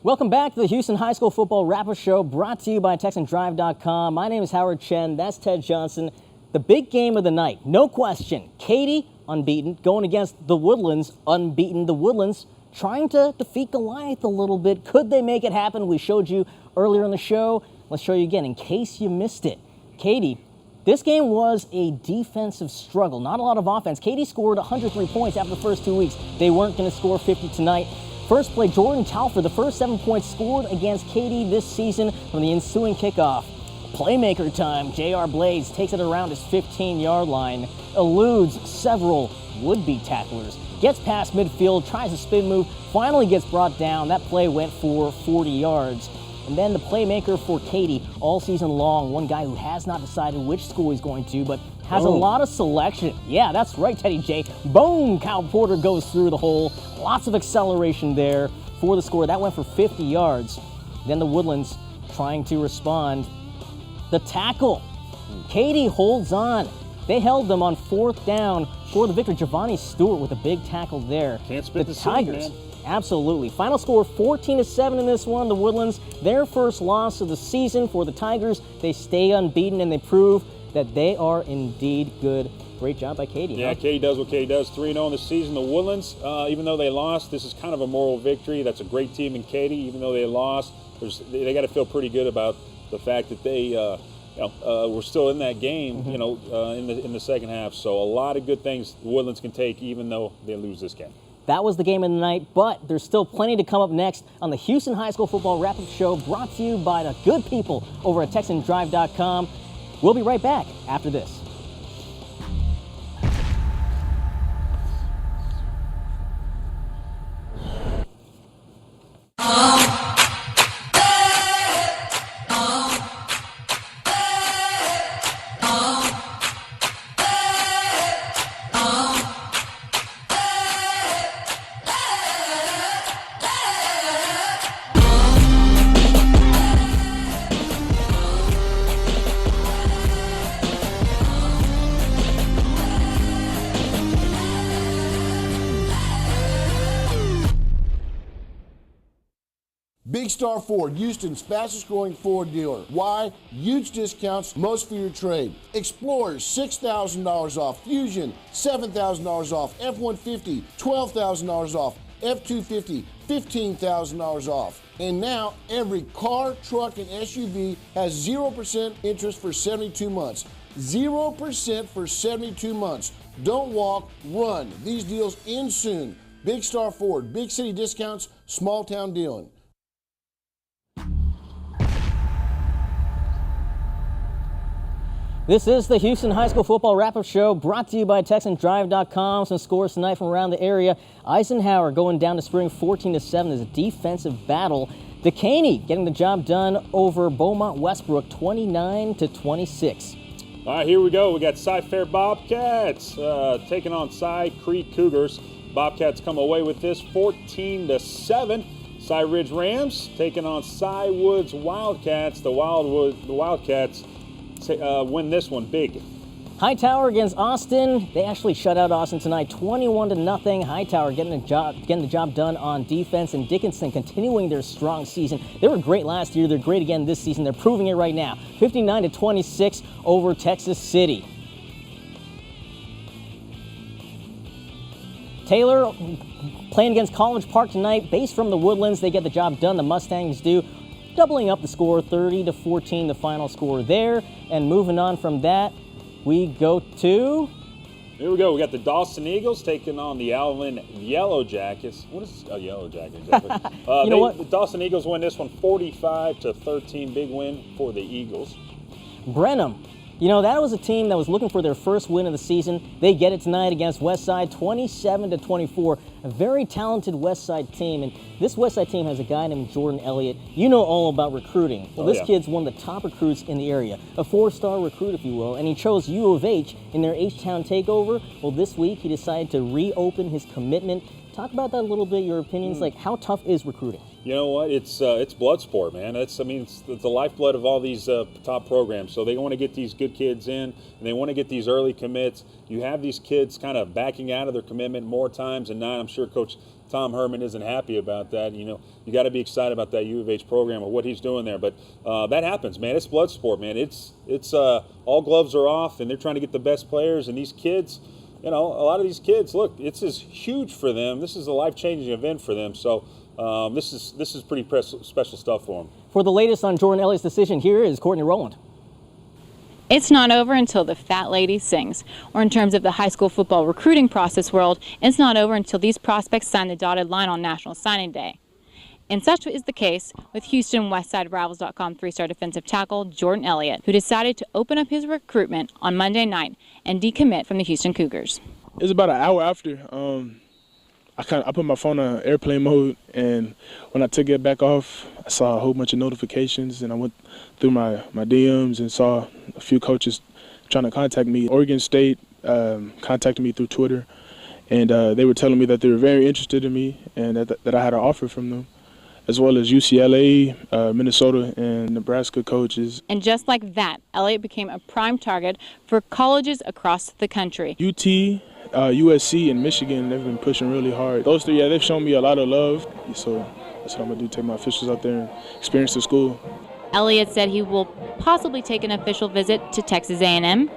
Welcome back to the Houston High School Football Wrap-Up Show brought to you by TexanDrive.com. My name is Howard Chen. That's Ted Johnson. The big game of the night, no question. Katy, unbeaten, going against the Woodlands, unbeaten. The Woodlands trying to defeat Goliath a little bit. Could they make it happen? We showed you earlier in the show. Let's show you again in case you missed it. Katy, this game was a defensive struggle, not a lot of offense. Katy scored 103 points after the first 2 weeks. They weren't going to score 50 tonight. First play, Jordan Talford, the first 7 points scored against Katy this season from the ensuing kickoff. Playmaker time, J.R. Blades takes it around his 15-yard line, eludes several would-be tacklers, gets past midfield, tries a spin move, finally gets brought down. That play went for 40 yards. And then the playmaker for Katy all season long, one guy who has not decided which school he's going to, but has a lot of selection. Yeah, that's right, Teddy J. Boom! Kyle Porter goes through the hole. Lots of acceleration there for the score. That went for 50 yards. Then the Woodlands trying to respond. The tackle. Katy holds on. They held them on 4th down for the victory. Giovanni Stewart with a big tackle there. Can't spit the Tigers. seed, man. Absolutely. Final score 14-7 in this one. The Woodlands, their first loss of the season for the Tigers. They stay unbeaten and they prove that they are indeed good. Great job by Katy. Yeah, Katy does what Katy does. 3-0 in the season. The Woodlands, even though they lost, this is kind of a moral victory. That's a great team in Katy. Even though they lost, they got to feel pretty good about the fact that they we're still in that game, in the second half. So a lot of good things the Woodlands can take, even though they lose this game. That was the game of the night, but there's still plenty to come up next on the Houston High School Football Wrap-Up Show, brought to you by the good people over at TexanDrive.com. We'll be right back after this. Big Star Ford, Houston's fastest growing Ford dealer. Why? Huge discounts, most for your trade. Explorers, $6,000 off. Fusion, $7,000 off. F-150, $12,000 off. F-250, $15,000 off. And now every car, truck, and SUV has 0% interest for 72 months. 0% for 72 months. Don't walk, run. These deals end soon. Big Star Ford, big city discounts, small town dealing. This is the Houston High School Football Wrap-Up Show, brought to you by TexanDrive.com. Some scores tonight from around the area. Eisenhower going down to Spring 14-7. There's a defensive battle. Decaney getting the job done over Beaumont Westbrook 29-26. All right, here we go. We got Cy-Fair Bobcats taking on Cy Creek Cougars. Bobcats come away with this 14-7. Cy Ridge Rams taking on Cy Woods Wildcats. The Wildcats win this one big. Hightower against Austin. They actually shut out Austin tonight, 21-0. Hightower getting the job done on defense, and Dickinson continuing their strong season. They were great last year. They're great again this season. They're proving it right now. 59-26 over Texas City. Taylor playing against College Park tonight. Based from the Woodlands, they get the job done. The Mustangs do. Doubling up the score, 30-14, the final score there. And moving on from that, we go to... Here we go. We got the Dawson Eagles taking on the Alvin Yellow Jackets. What is a Yellow Jacket exactly? You know what? The Dawson Eagles win this one 45-13. Big win for the Eagles. Brenham. You know, that was a team that was looking for their first win of the season. They get it tonight against Westside, 27-24. A very talented Westside team, and this Westside team has a guy named Jordan Elliott. You know all about recruiting. Well, this kid's one of the top recruits in the area, a 4-star recruit, if you will, and he chose U of H in their H-Town takeover. Well, this week he decided to reopen his commitment. Talk about that a little bit, your opinions, like how tough is recruiting? You know what? It's blood sport, man. It's the lifeblood of all these top programs. So they want to get these good kids in, and they want to get these early commits. You have these kids kind of backing out of their commitment more times than not. I'm sure Coach Tom Herman isn't happy about that. You know, you got to be excited about that U of H program and what he's doing there. But that happens, man. It's blood sport, man. It's all gloves are off, and they're trying to get the best players. And these kids, you know, a lot of these kids, look, this is huge for them. This is a life-changing event for them. So. This is pretty special stuff for them. For the latest on Jordan Elliott's decision, here is Courtney Roland. It's not over until the fat lady sings. Or in terms of the high school football recruiting process world, it's not over until these prospects sign the dotted line on National Signing Day. And such is the case with Houston WestsideRivals.com 3-star defensive tackle Jordan Elliott, who decided to open up his recruitment on Monday night and decommit from the Houston Cougars. It was about an hour after. I put my phone on airplane mode, and when I took it back off, I saw a whole bunch of notifications, and I went through my DMs and saw a few coaches trying to contact me. Oregon State contacted me through Twitter, and they were telling me that they were very interested in me and that I had an offer from them, as well as UCLA, Minnesota, and Nebraska coaches. And just like that, Elliott became a prime target for colleges across the country. UT, USC, and Michigan, they've been pushing really hard. Those three, they've shown me a lot of love, so that's what I'm going to do, take my officials out there and experience the school. Elliott said he will possibly take an official visit to Texas A&M,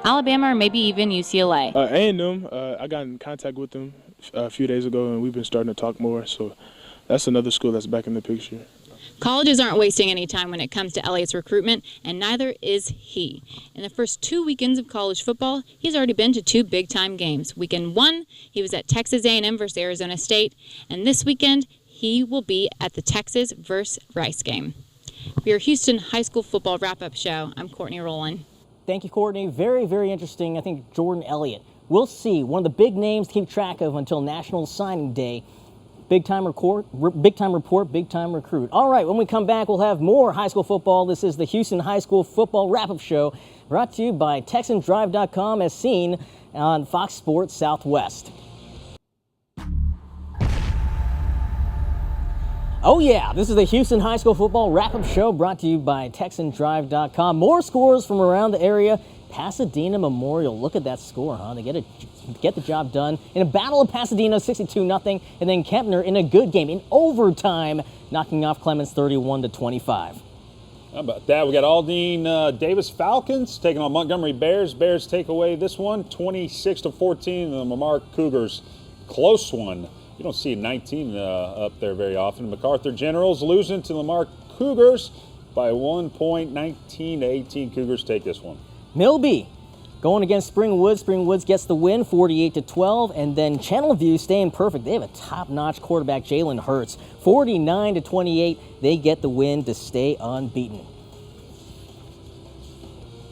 Alabama, or maybe even UCLA. A&M, I got in contact with them a few days ago, and we've been starting to talk more, so that's another school that's back in the picture. Colleges aren't wasting any time when it comes to Elliott's recruitment, and neither is he. In the first 2 weekends of college football, he's already been to 2 big-time games. Weekend 1, he was at Texas A&M versus Arizona State, and this weekend, he will be at the Texas versus Rice game. For your Houston High School Football Wrap-Up Show, I'm Courtney Roland. Thank you, Courtney. Very, very interesting. I think Jordan Elliott. We'll see. One of the big names to keep track of until National Signing Day. Big-time report, big-time recruit. All right, when we come back, we'll have more high school football. This is the Houston High School Football Wrap-Up Show, brought to you by TexanDrive.com, as seen on Fox Sports Southwest. Oh yeah, this is the Houston High School Football Wrap-Up Show, brought to you by TexanDrive.com. More scores from around the area. Pasadena Memorial, look at that score, huh? They get the job done in a battle of Pasadena, 62-0, and then Kempner in a good game in overtime, knocking off Clemens 31-25. How about that? We got Aldine Davis Falcons taking on Montgomery Bears. Bears take away this one, 26-14. The Lamar Cougars, close one. You don't see a 19 up there very often. MacArthur Generals losing to Lamar Cougars by 1 point, 19-18. Cougars take this one. Milby going against Spring Woods. Spring Woods gets the win, 48-12, and then Channelview staying perfect. They have a top-notch quarterback, Jalen Hurts, 49-28. They get the win to stay unbeaten.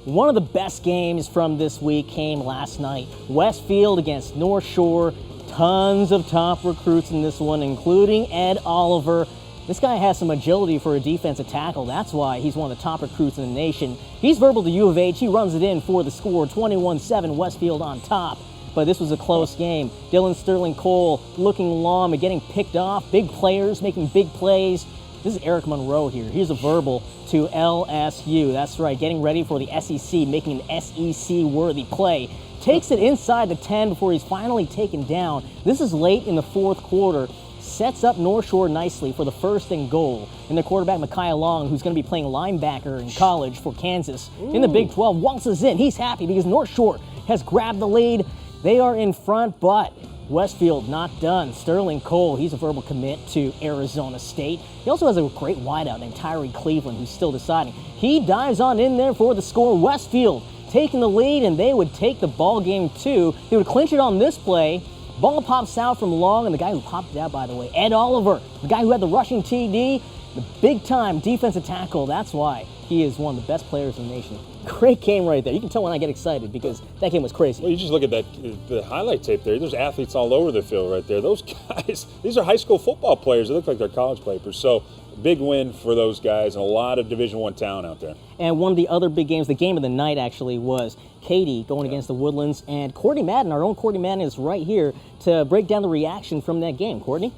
One of the best games from this week came last night. Westfield against North Shore. Tons of top recruits in this one, including Ed Oliver. This guy has some agility for a defensive tackle. That's why he's one of the top recruits in the nation. He's verbal to U of H. He runs it in for the score, 21-7, Westfield on top. But this was a close game. Dylan Sterling Cole looking long but getting picked off. Big players making big plays. This is Eric Monroe here. Here's a verbal to LSU. That's right, getting ready for the SEC, making an SEC-worthy play. Takes it inside the 10 before he's finally taken down. This is late in the fourth quarter. Sets up North Shore nicely for the first and goal. And the quarterback, Micaiah Long, who's going to be playing linebacker in college for Kansas in the Big 12, waltzes in. He's happy because North Shore has grabbed the lead. They are in front, but Westfield not done. Sterling Cole, he's a verbal commit to Arizona State. He also has a great wideout named Tyree Cleveland, who's still deciding. He dives on in there for the score. Westfield taking the lead, and they would take the ball game too. They would clinch it on this play. Ball pops out from Long, and the guy who popped it out, by the way, Ed Oliver, the guy who had the rushing TD, the big-time defensive tackle. That's why he is one of the best players in the nation. Great game right there. You can tell when I get excited because that game was crazy. Well, you just look at the highlight tape there. There's athletes all over the field right there. Those guys, these are high school football players. They look like they're college players. So big win for those guys and a lot of Division I talent out there. And one of the other big games, the game of the night actually, was Katy going against the Woodlands. And Courtney Madden, our own Courtney Madden, is right here to break down the reaction from that game. Courtney?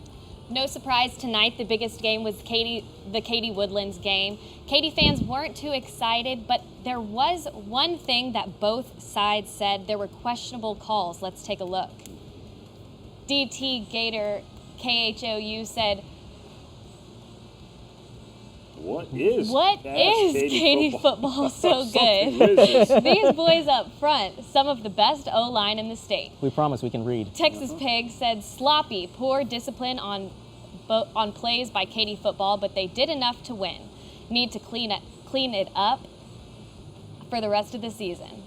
No surprise tonight, the biggest game was the Katy Woodlands game. Katy fans weren't too excited, but there was one thing that both sides said. There were questionable calls. Let's take a look. DT Gator KHOU said, What is Katy football so good? These boys up front, some of the best O-line in the state. We promise we can read. Texas Pig said sloppy, poor discipline on plays by Katy football, but they did enough to win. Need to clean it up for the rest of the season.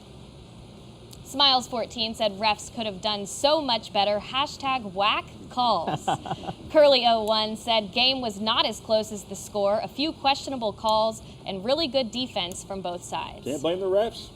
Smiles 14 said refs could have done so much better. # whack calls. Curly 01 said game was not as close as the score. A few questionable calls and really good defense from both sides. Can't blame the refs.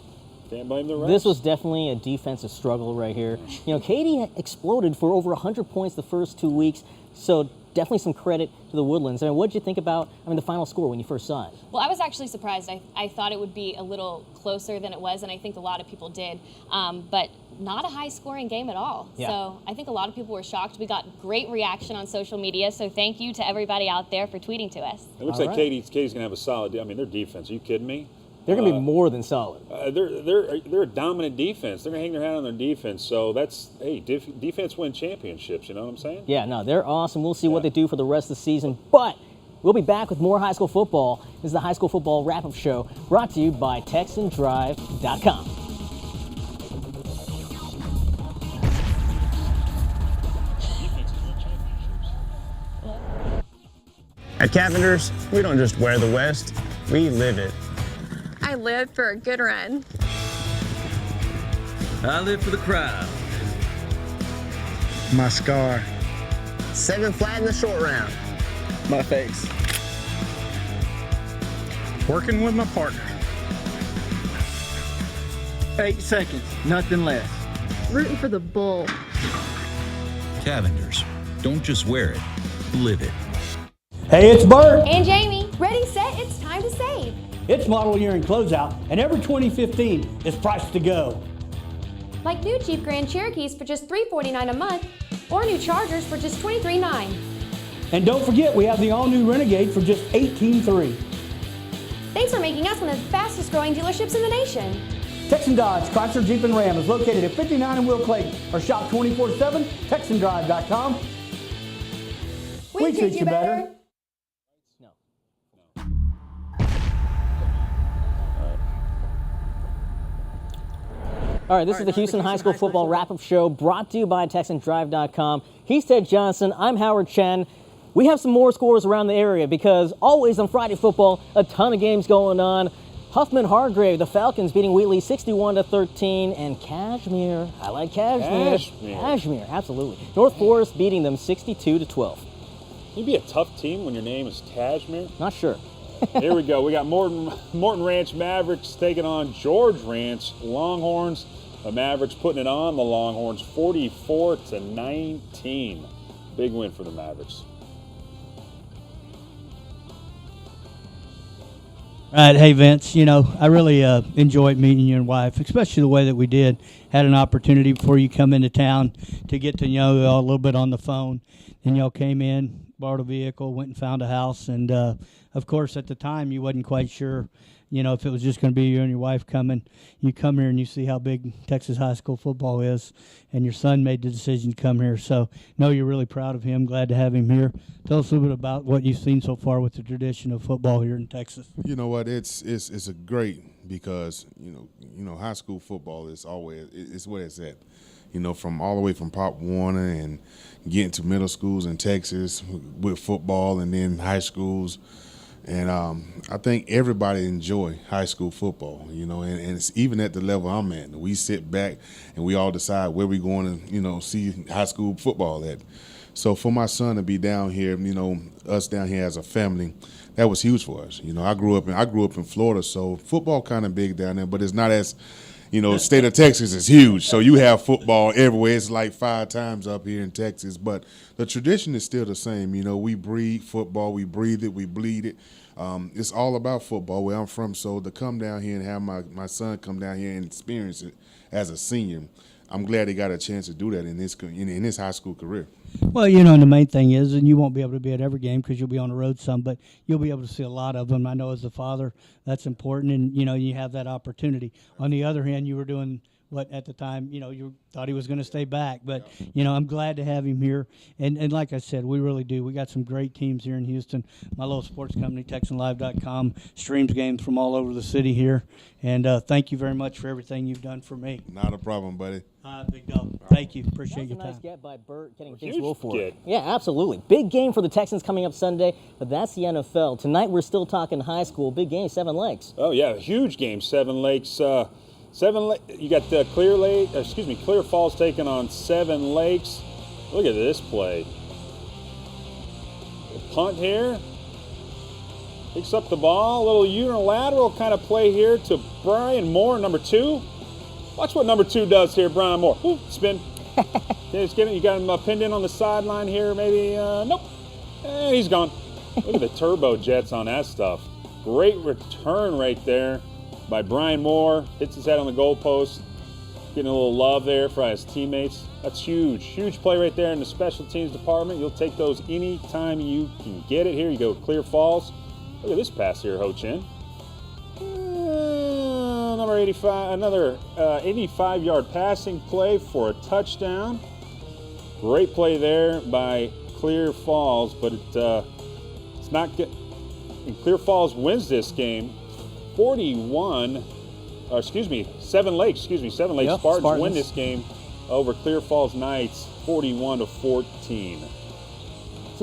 Can't blame the refs. This was definitely a defensive struggle right here. You know, Katy exploded for over 100 points the first 2 weeks. So definitely some credit to the Woodlands. I mean, what did you think about, the final score when you first saw it? Well, I was actually surprised. I thought it would be a little closer than it was, and I think a lot of people did. But not a high-scoring game at all. Yeah. So I think a lot of people were shocked. We got great reaction on social media, so thank you to everybody out there for tweeting to us. It looks like Katie's going to have a solid day. I mean, their defense, are you kidding me? They're going to be more than solid. They're a dominant defense. They're going to hang their hat on their defense. So that's, hey, defense win championships, you know what I'm saying? Yeah, no, they're awesome. We'll see what they do for the rest of the season. But we'll be back with more high school football. This is the High School Football Wrap-Up Show brought to you by TexanDrive.com. At Cavenders, we don't just wear the West, we live it. I live for a good run. I live for the crowd. My scar. 7 flat in the short round. My face. Working with my partner. 8 seconds, nothing less. Rooting for the bull. Cavenders. Don't just wear it, live it. Hey, it's Bert. And Jamie, ready, set, it's time to save. It's model year and closeout, and every 2015 is priced to go. Like new Jeep Grand Cherokees for just $349 a month, or new Chargers for just $23.9. And don't forget, we have the all-new Renegade for just $18.3. Thanks for making us one of the fastest growing dealerships in the nation. Texan Dodge, Chrysler, Jeep, and Ram is located at 59 in Will Clayton, or shop 24/7, TexanDrive.com. We treat you better. All right, this is the Houston High School Football Wrap-Up Show brought to you by TexanDrive.com. He's Ted Johnson. I'm Howard Chen. We have some more scores around the area because always on Friday football, a ton of games going on. Huffman-Hargrave, the Falcons beating Wheatley 61-13, and Cashmere, I like Cashmere. Cashmere, absolutely. North Forest beating them 62-12. You'd be a tough team when your name is Cashmere. Not sure. Here we go. We got Morton Ranch Mavericks taking on George Ranch Longhorns. The Mavericks putting it on the Longhorns 44-19. Big win for the Mavericks. All right, hey Vince, I really enjoyed meeting you and wife, especially the way that we did. Had an opportunity before you come into town to get to know y'all a little bit on the phone. Then y'all came in, borrowed a vehicle, went and found a house, and of course at the time you wasn't quite sure, if it was just going to be you and your wife coming. You come here and you see how big Texas high school football is, and your son made the decision to come here. So, no, you're really proud of him. Glad to have him here. Tell us a little bit about what you've seen so far with the tradition of football here in Texas. You know what? It's a great because high school football is always it's where it's at. From all the way from Pop Warner and getting to middle schools in Texas with football, and then high schools. And I think everybody enjoy high school football, and it's even at the level I'm at. We sit back and we all decide where we're going to, see high school football at. So for my son to be down here, us down here as a family, that was huge for us. I grew up in Florida, so football kind of big down there, but it's not as, state of Texas is huge. So you have football everywhere. It's like 5 times up here in Texas, but the tradition is still the same. We breed football, we breathe it, we bleed it. It's all about football where I'm from. So to come down here and have my son come down here and experience it as a senior, I'm glad he got a chance to do that in his high school career. Well, and the main thing is, and you won't be able to be at every game because you'll be on the road some, but you'll be able to see a lot of them. I know as a father, that's important, and, you have that opportunity. On the other hand, you were doing what at the time, you thought he was going to stay back. But, I'm glad to have him here. And like I said, we really do. We got some great teams here in Houston. My little sports company, TexanLive.com, streams games from all over the city here. And thank you very much for everything you've done for me. Not a problem, buddy. Big dog. Thank you. Appreciate your time. Nice get by Bert, getting Huge things roll for it. get. Yeah, absolutely. Big game for the Texans coming up Sunday, but that's the NFL. Tonight we're still talking high school. Big game, 7 Lakes. Oh, yeah, huge game, 7 Lakes. You got the Clear Falls taking on 7 Lakes. Look at this play. Punt here. Picks up the ball. A little unilateral kind of play here to Brian Moore, number 2. Watch what number 2 does here, Brian Moore. Ooh, spin. You got him pinned in on the sideline here, maybe. Nope. And he's gone. Look at the turbo jets on that stuff. Great return right there by Brian Moore. Hits his head on the goalpost. Getting a little love there for his teammates. That's huge. Huge play right there in the special teams department. You'll take those anytime you can get it. Here you go, Clear Falls. Look at this pass here, Ho Chen. Number 85, another 85-yard passing play for a touchdown. Great play there by Clear Falls, but it's not good. And Clear Falls wins this game 7 Lakes Spartans win this game over Clear Falls Knights 41-14.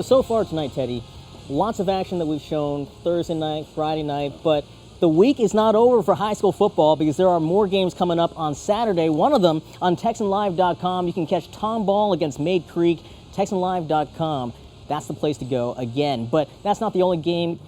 So far tonight, Teddy, lots of action that we've shown Thursday night, Friday night, but the week is not over for high school football because there are more games coming up on Saturday. One of them on TexanLive.com. You can catch Tomball against Maid Creek. TexanLive.com. That's the place to go again. But that's not the only game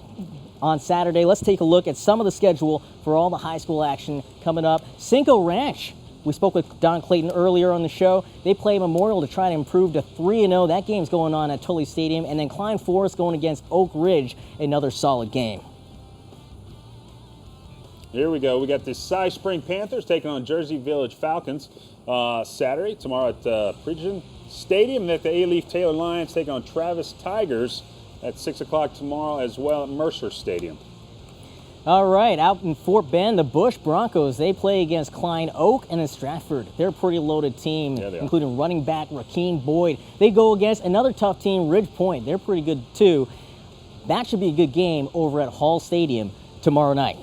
on Saturday. Let's take a look at some of the schedule for all the high school action coming up. Cinco Ranch. We spoke with Don Clayton earlier on the show. They play Memorial to try to improve to 3-0. That game's going on at Tully Stadium. And then Klein Forest going against Oak Ridge. Another solid game. Here we go. We got the Cy Spring Panthers taking on Jersey Village Falcons Saturday. Tomorrow at Pridgeon Stadium. And at the A-Leaf Taylor Lions taking on Travis Tigers at 6 o'clock tomorrow as well at Mercer Stadium. All right, out in Fort Bend, the Bush Broncos, they play against Klein Oak and in Stratford. They're a pretty loaded team, including running back Rakeem Boyd. They go against another tough team, Ridge Point. They're pretty good too. That should be a good game over at Hall Stadium tomorrow night.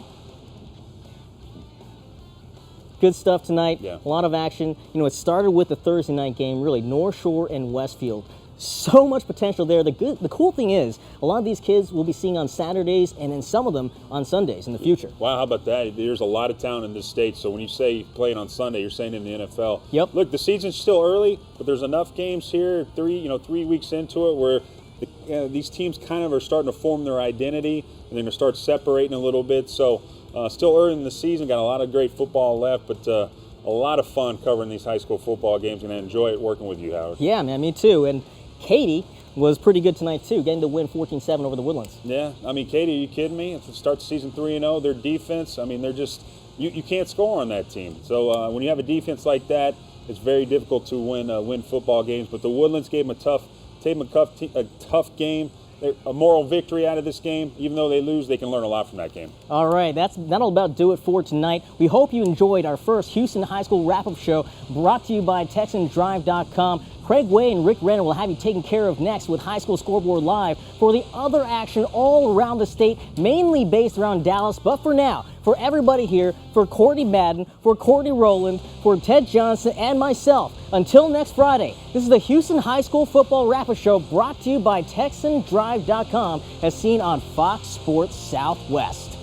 Good stuff tonight. A lot of action. You know, it started with the Thursday night game, really, North Shore and Westfield. So much potential there. The cool thing is, a lot of these kids we'll be seeing on Saturdays and then some of them on Sundays in the future. Wow, how about that? There's a lot of talent in this state, so when you say playing on Sunday, you're saying in the NFL. Yep. Look, the season's still early, but there's enough games here, 3 weeks into it, where these teams kind of are starting to form their identity, and they're going to start separating a little bit. So still early in the season, got a lot of great football left, but a lot of fun covering these high school football games, and I enjoy it working with you, Howard. Yeah, man, me too. And Katy was pretty good tonight too, getting the win 14-7 over the Woodlands. Yeah, I mean, Katy, are you kidding me? If it starts season 3-0, their defense, I mean, they're just, you can't score on that team. So when you have a defense like that, it's very difficult to win football games. But the Woodlands gave them a tough game. A moral victory out of this game. Even though they lose, they can learn a lot from that game. All right, that'll about do it for tonight. We hope you enjoyed our first Houston High School wrap-up show brought to you by TexanDrive.com. Craig Way and Rick Renner will have you taken care of next with High School Scoreboard Live for the other action all around the state, mainly based around Dallas. But for now, for everybody here, for Courtney Madden, for Courtney Roland, for Ted Johnson, and myself, until next Friday, this is the Houston High School Football Wrap-Up Show brought to you by TexanDrive.com as seen on Fox Sports Southwest.